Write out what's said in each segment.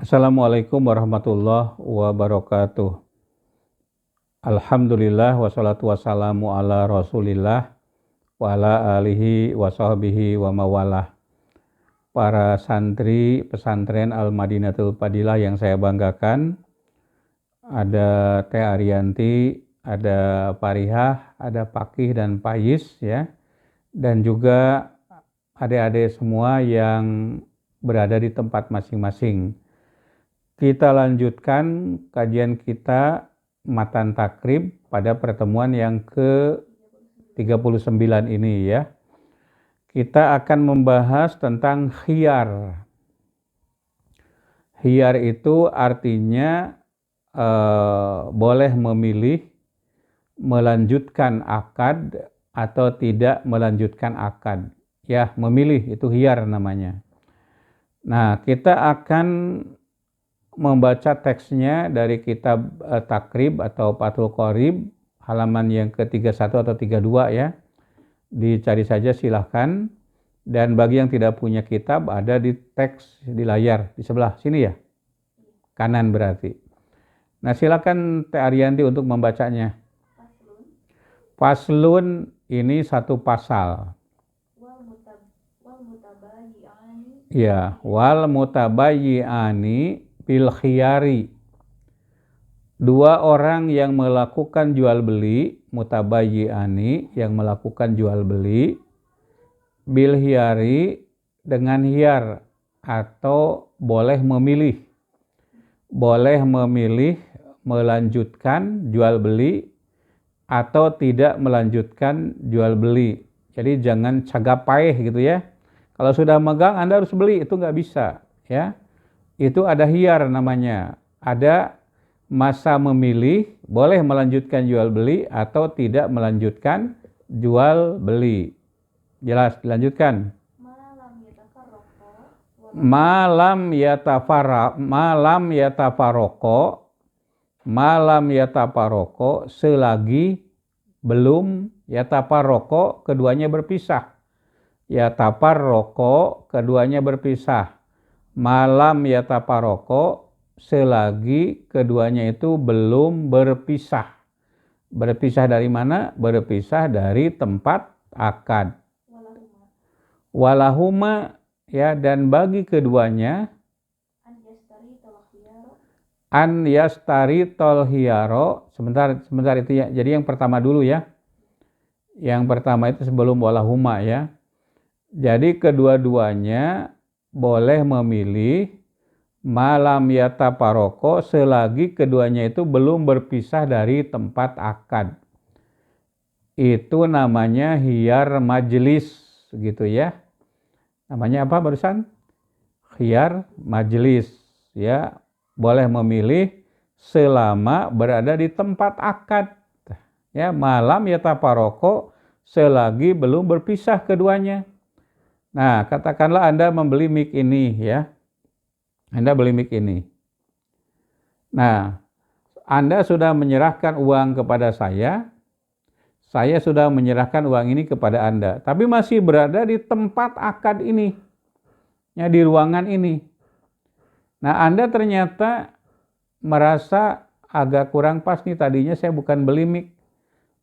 Assalamualaikum warahmatullahi wabarakatuh. Alhamdulillah wassalatu wassalamu ala rasulillah wa ala alihi wa sahbihi wa mawalah. Para santri pesantren Al-Madinatul Fadilah yang saya banggakan, ada Teh Ariyanti, ada Parihah, ada Pakih dan Payis ya, dan juga adik-adik semua yang berada di tempat masing-masing. Kita lanjutkan kajian kita Matan Takrib pada pertemuan yang ke-39 ini ya. Kita akan membahas tentang khiyar. Khiyar itu artinya boleh memilih melanjutkan akad atau tidak melanjutkan akad. Ya, memilih itu khiyar namanya. Nah, kita akan membaca teksnya dari kitab Takrib atau Fathul Qorib halaman yang ke-31 atau 32 ya. Dicari saja silahkan. Dan bagi yang tidak punya kitab ada di teks di layar di sebelah sini ya. Kanan berarti. Nah, silakan Teh Ariyanti untuk membacanya. Faslun ini satu pasal. Ya, wal mutabayyi'ani bil khiyari. Dua orang yang melakukan jual beli, mutabayyi'ani yang melakukan jual beli, bil khiyari dengan khiyar atau boleh memilih. Boleh memilih melanjutkan jual beli atau tidak melanjutkan jual beli. Jadi jangan cagapaeh gitu ya. Kalau sudah megang Anda harus beli, itu nggak bisa ya. Itu ada khiyar namanya. Ada masa memilih, boleh melanjutkan jual beli atau tidak melanjutkan jual beli. Jelas, dilanjutkan. Malam yatafaroko selagi belum yatafaroko keduanya berpisah. Yatafaroko keduanya berpisah. Malam yatafaroko selagi keduanya itu belum berpisah. Berpisah dari mana? Berpisah dari tempat akad. Walahuma ya, dan bagi keduanya an yastari tol hiyaro. Sebentar itu ya. Jadi yang pertama dulu ya. Yang pertama itu sebelum walahuma ya. Jadi kedua-duanya boleh memilih malam yatafaroko selagi keduanya itu belum berpisah dari tempat akad. Itu namanya khiyar majelis gitu ya. Namanya apa barusan? Khiyar majelis ya. Boleh memilih selama berada di tempat akad. Ya, malam yatafaroko selagi belum berpisah keduanya. Nah, katakanlah Anda membeli mic ini ya. Anda beli mic ini. Nah, Anda sudah menyerahkan uang kepada saya sudah menyerahkan uang ini kepada Anda. Tapi masih berada di tempat akad ini. Ya, di ruangan ini. Nah, Anda ternyata merasa agak kurang pas nih, tadinya saya bukan beli mic,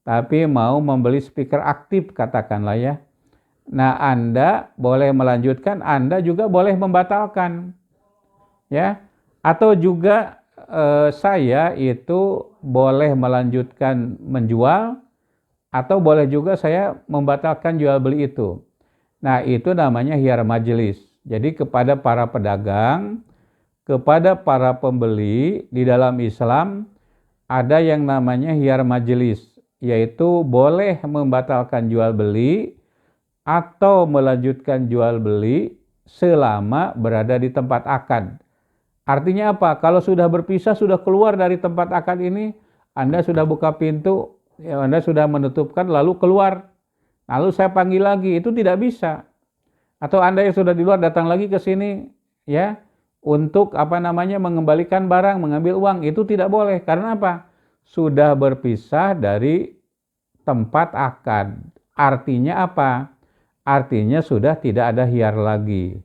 tapi mau membeli speaker aktif katakanlah ya. Nah, Anda boleh melanjutkan, Anda juga boleh membatalkan. Ya. Atau juga saya itu boleh melanjutkan menjual atau boleh juga saya membatalkan jual beli itu. Nah, itu namanya khiyar majelis. Jadi kepada para pedagang, kepada para pembeli di dalam Islam ada yang namanya khiyar majelis, yaitu boleh membatalkan jual beli atau melanjutkan jual beli selama berada di tempat akad. Artinya apa? Kalau sudah berpisah, sudah keluar dari tempat akad ini, Anda sudah buka pintu, ya, Anda sudah menutupkan lalu keluar. Lalu saya panggil lagi, itu tidak bisa. Atau Anda yang sudah di luar datang lagi ke sini ya untuk mengembalikan barang, mengambil uang, itu tidak boleh. Karena apa? Sudah berpisah dari tempat akad. Artinya apa? Artinya sudah tidak ada khiyar lagi.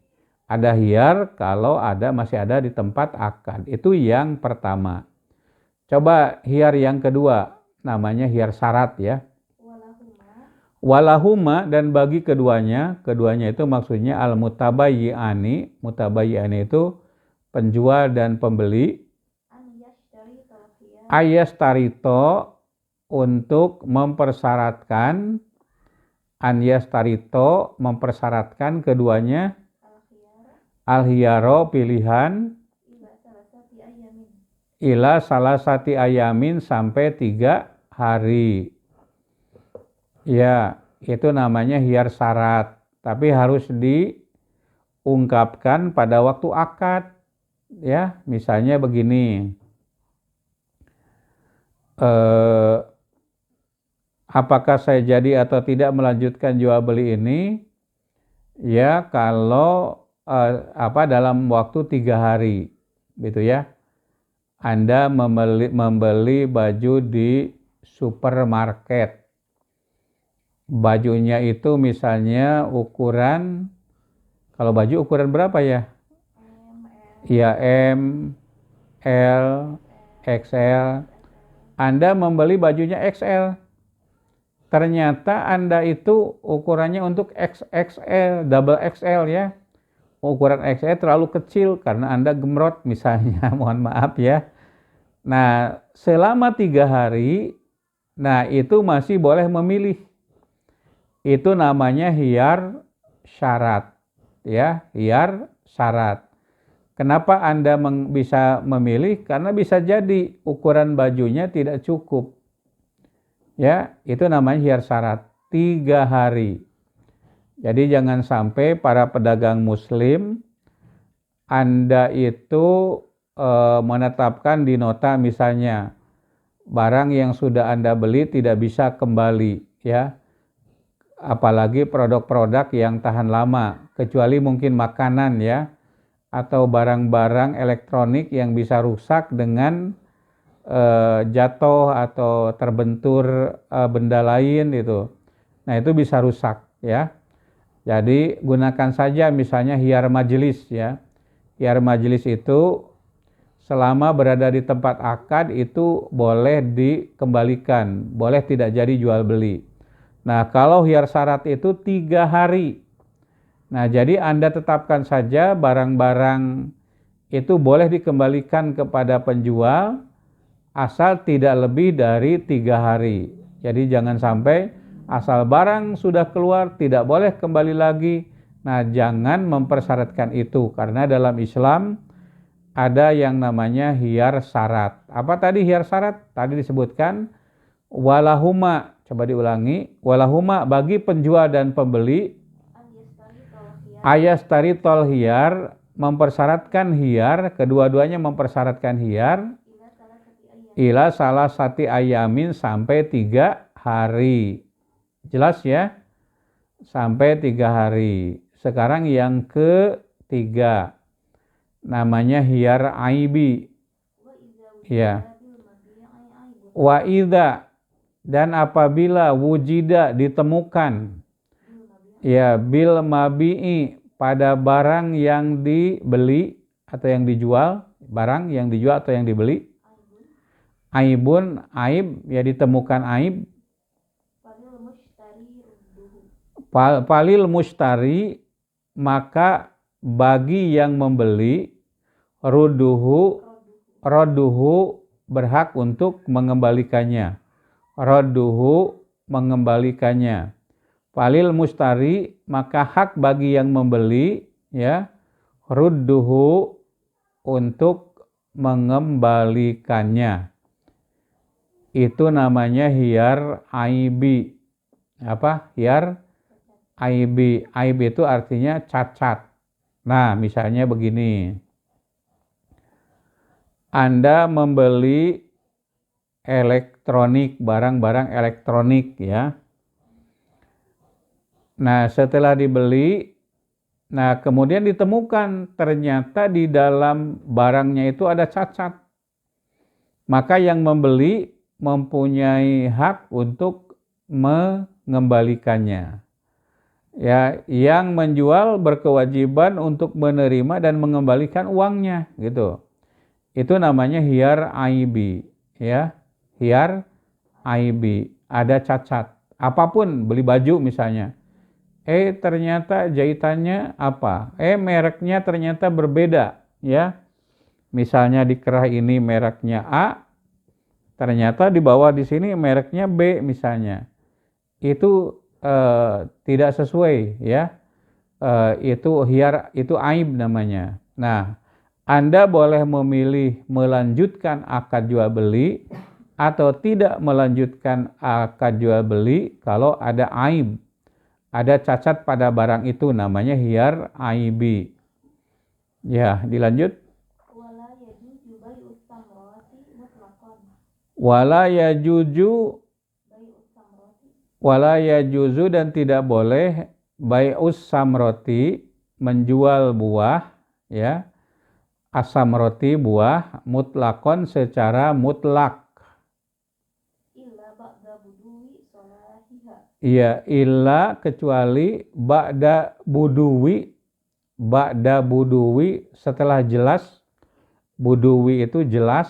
Ada hiyar kalau masih ada di tempat akad. Itu yang pertama. Coba hiyar yang kedua, namanya hiyar syarat ya. Walahuma dan bagi keduanya itu maksudnya al-mutabayyi'ani. Mutabayyi'ani itu penjual dan pembeli. Ayastarito untuk mempersyaratkan. Anyastarito mempersyaratkan keduanya. Al-hiyaro pilihan. Ila salasati ayamin sampai 3 hari. Ya, itu namanya hiyar syarat. Tapi harus diungkapkan pada waktu akad. Ya, misalnya begini. Apakah saya jadi atau tidak melanjutkan jual beli ini? Ya, kalau dalam waktu 3 hari. Gitu ya. Anda membeli baju di supermarket. Bajunya itu misalnya ukuran, kalau baju ukuran berapa ya? Ya M, L, XL. Anda membeli bajunya XL. Ternyata Anda itu ukurannya untuk XXL, double XL ya. Ukuran XL terlalu kecil karena Anda gemrot misalnya, mohon maaf ya. Nah, selama 3 hari, nah itu masih boleh memilih. Itu namanya hiyar syarat. Ya, hiyar syarat. Kenapa Anda bisa memilih? Karena bisa jadi ukuran bajunya tidak cukup. Ya, itu namanya hiyar syarat. 3 hari. Jadi jangan sampai para pedagang muslim Anda itu menetapkan di nota misalnya barang yang sudah Anda beli tidak bisa kembali ya. Apalagi produk-produk yang tahan lama, kecuali mungkin makanan ya, atau barang-barang elektronik yang bisa rusak dengan jatuh atau terbentur benda lain itu. Nah, itu bisa rusak ya. Jadi gunakan saja misalnya hiyar majelis ya. Hiyar majelis itu selama berada di tempat akad itu boleh dikembalikan, boleh tidak jadi jual beli. Nah, kalau hiyar syarat itu 3 hari. Nah, jadi Anda tetapkan saja barang-barang itu boleh dikembalikan kepada penjual asal tidak lebih dari 3 hari. Jadi jangan sampai asal barang sudah keluar tidak boleh kembali lagi. Nah, jangan mempersyaratkan itu karena dalam Islam ada yang namanya hiyar syarat. Apa tadi hiyar syarat? Tadi disebutkan walahuma. Coba diulangi. Walahuma bagi penjual dan pembeli. Ayastaritol hiyar mempersyaratkan hiyar. Kedua-duanya mempersyaratkan hiyar. Ila salah sati ayamin sampai 3 hari. Jelas ya? Sampai 3 hari. Sekarang yang ketiga. Namanya hiyar aibi. Ya. Wa idza dan apabila wujida ditemukan. Ya, bil mabi'i pada barang yang dibeli atau yang dijual, barang yang dijual atau yang dibeli. Aibun, aib, ya ditemukan aib. Palil mustari, maka bagi yang membeli, roduhu berhak untuk mengembalikannya. Roduhu mengembalikannya. Palil mustari, maka hak bagi yang membeli, ya, rudduhu untuk mengembalikannya. Itu namanya hiyar aibi. Apa? Hiyar aibi. Aibi itu artinya cacat. Nah, misalnya begini. Anda membeli elektronik, barang-barang elektronik ya. Nah, setelah dibeli, nah kemudian ditemukan ternyata di dalam barangnya itu ada cacat. Maka yang membeli mempunyai hak untuk mengembalikannya. Ya, yang menjual berkewajiban untuk menerima dan mengembalikan uangnya, gitu. Itu namanya hiyar aibi, ya. Hiyar aibi, ada cacat. Apapun, beli baju misalnya. Ternyata jahitannya apa? Mereknya ternyata berbeda, ya. Misalnya di kerah ini mereknya A, ternyata di bawah di sini mereknya B misalnya. Itu tidak sesuai, ya. Itu aib namanya. Nah, Anda boleh memilih melanjutkan akad jual beli atau tidak melanjutkan akad jual beli kalau ada aib, ada cacat pada barang itu, namanya hiyar aibi. Ya, dilanjut. Wala yajuzu dan tidak boleh bai'us samroti, menjual buah, ya. Asam roti, buah, mutlakon secara mutlak. Iya, illa kecuali ba'da buduwi setelah jelas. Buduwi itu jelas,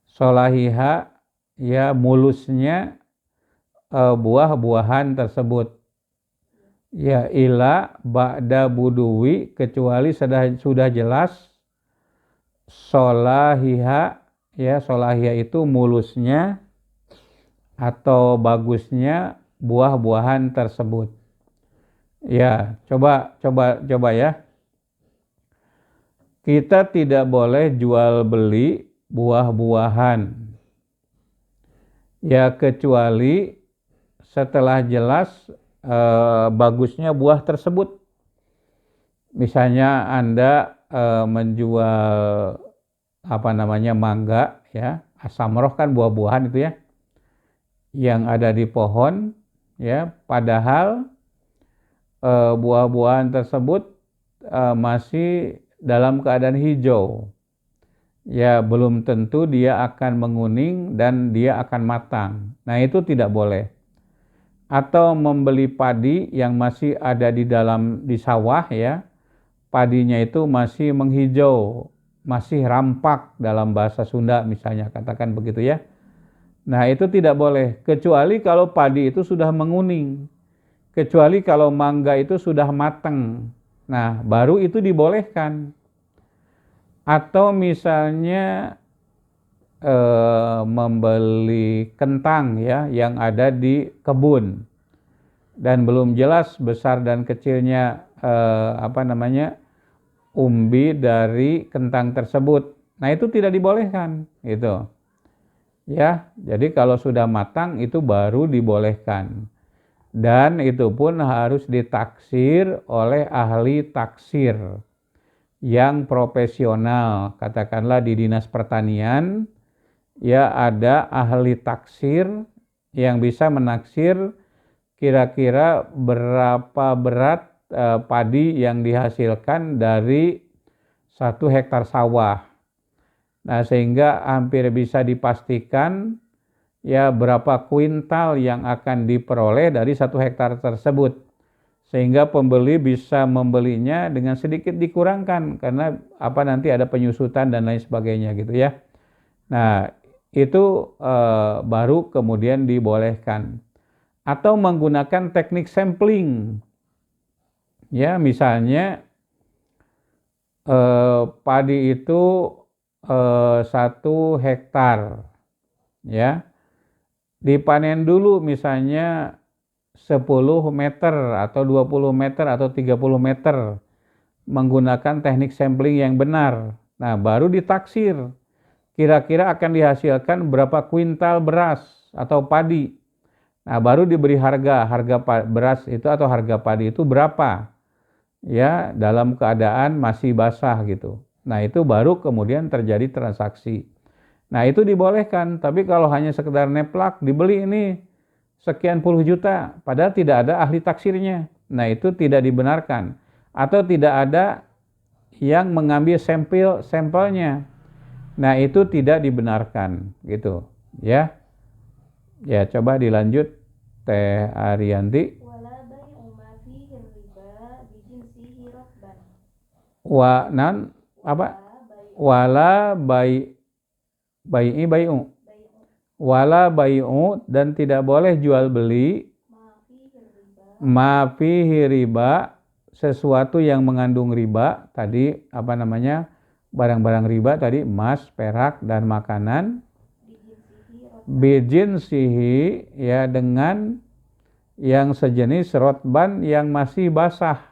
solahiha, ya, mulusnya buah-buahan tersebut. Ya, illa ba'da buduwi, kecuali sudah jelas solahiha, ya, solahiha itu mulusnya atau bagusnya buah-buahan tersebut. Ya, coba ya. Kita tidak boleh jual beli buah-buahan, ya, kecuali setelah jelas bagusnya buah tersebut. Misalnya Anda menjual mangga, ya, asam roh kan buah-buahan itu, ya, yang ada di pohon, ya, padahal buah-buahan tersebut masih dalam keadaan hijau, ya, belum tentu dia akan menguning dan dia akan matang. Nah, itu tidak boleh. Atau membeli padi yang masih ada di sawah, ya, padinya itu masih menghijau, masih rampak dalam bahasa Sunda misalnya, katakan begitu, ya. Nah, itu tidak boleh, kecuali kalau padi itu sudah menguning, kecuali kalau mangga itu sudah matang. Nah, baru itu dibolehkan. Atau misalnya membeli kentang, ya, yang ada di kebun dan belum jelas besar dan kecilnya umbi dari kentang tersebut. Nah, itu tidak dibolehkan, gitu. Ya, jadi kalau sudah matang itu baru dibolehkan. Dan itu pun harus ditaksir oleh ahli taksir yang profesional. Katakanlah di Dinas Pertanian, ya, ada ahli taksir yang bisa menaksir kira-kira berapa berat padi yang dihasilkan dari 1 hektar sawah. Nah, sehingga hampir bisa dipastikan, ya, berapa kuintal yang akan diperoleh dari 1 hektar tersebut. Sehingga pembeli bisa membelinya dengan sedikit dikurangkan karena nanti ada penyusutan dan lain sebagainya, gitu, ya. Nah, itu baru kemudian dibolehkan. Atau menggunakan teknik sampling, ya, misalnya padi itu 1 hektar, ya, dipanen dulu misalnya 10 meter atau 20 meter atau 30 meter menggunakan teknik sampling yang benar. Nah, baru ditaksir kira-kira akan dihasilkan berapa kuintal beras atau padi. Nah, baru diberi harga beras itu atau harga padi itu berapa, ya, dalam keadaan masih basah, gitu. Nah, itu baru kemudian terjadi transaksi. Nah, itu dibolehkan. Tapi kalau hanya sekedar neplak, dibeli ini sekian puluh juta, padahal tidak ada ahli taksirnya, nah, itu tidak dibenarkan. Atau tidak ada yang mengambil sampelnya, nah, itu tidak dibenarkan, gitu, ya. Ya, coba dilanjut Teh Ariyanti. wa nan apa wala bai'u wala bai'u, dan tidak boleh jual beli ma fihi riba, sesuatu yang mengandung riba. Tadi apa namanya, barang-barang riba tadi, emas, perak, dan makanan. Bijinsihi, ya, dengan yang sejenis, rotban, yang masih basah.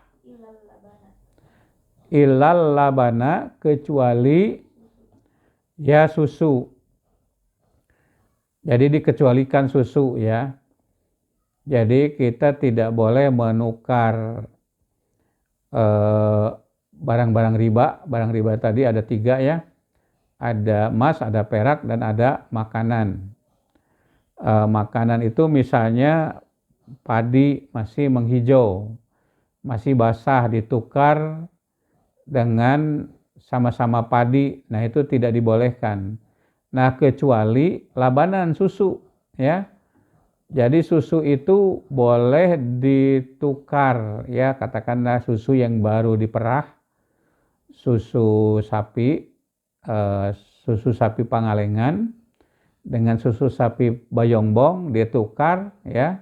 Ilal labana, kecuali ya susu. Jadi dikecualikan susu, ya. Jadi kita tidak boleh menukar barang-barang riba. Barang riba tadi ada 3, ya. Ada emas, ada perak, dan ada makanan. Makanan itu misalnya padi masih menghijau, masih basah, ditukar dengan sama-sama padi. Nah, itu tidak dibolehkan. Nah, kecuali labanan, susu, ya. Jadi susu itu boleh ditukar, ya, katakanlah susu yang baru diperah, susu sapi Pangalengan dengan susu sapi Bayongbong ditukar, ya.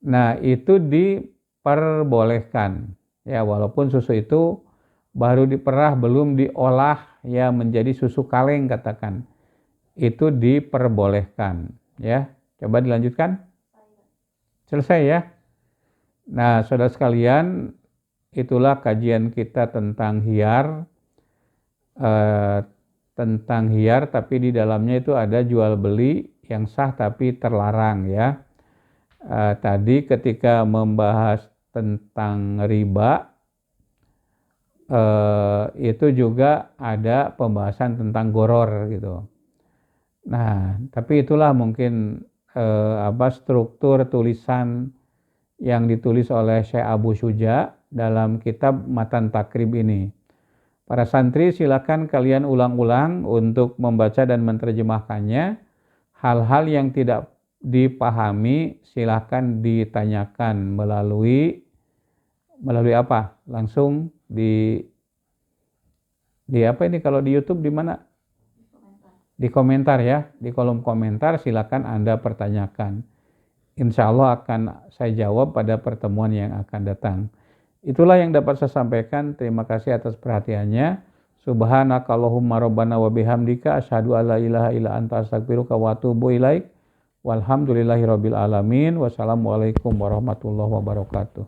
Nah, itu diperbolehkan, ya, walaupun susu itu baru diperah, belum diolah, ya, menjadi susu kaleng, katakan. Itu diperbolehkan, ya. Coba dilanjutkan. Selesai, ya. Nah, saudara sekalian, itulah kajian kita tentang hiyar. Tapi di dalamnya itu ada jual beli yang sah tapi terlarang, ya. Tadi ketika membahas tentang riba, itu juga ada pembahasan tentang goror, gitu. Nah, tapi itulah mungkin struktur tulisan yang ditulis oleh Syekh Abu Syuja dalam kitab Matan Takrib ini. Para santri, silakan kalian ulang-ulang untuk membaca dan menerjemahkannya. Hal-hal yang tidak dipahami silakan ditanyakan melalui apa? Langsung di apa ini kalau di YouTube di mana? Di komentar, ya. Di kolom komentar silakan Anda pertanyakan. Insya Allah akan saya jawab pada pertemuan yang akan datang. Itulah yang dapat saya sampaikan. Terima kasih atas perhatiannya. Subhanakallahumma rabbana wa bihamdika asyhadu alla ilaha illa anta astaghfiruka wa atubu ilaik. Walhamdulillahirabbil alamin. Wassalamualaikum warahmatullahi wabarakatuh.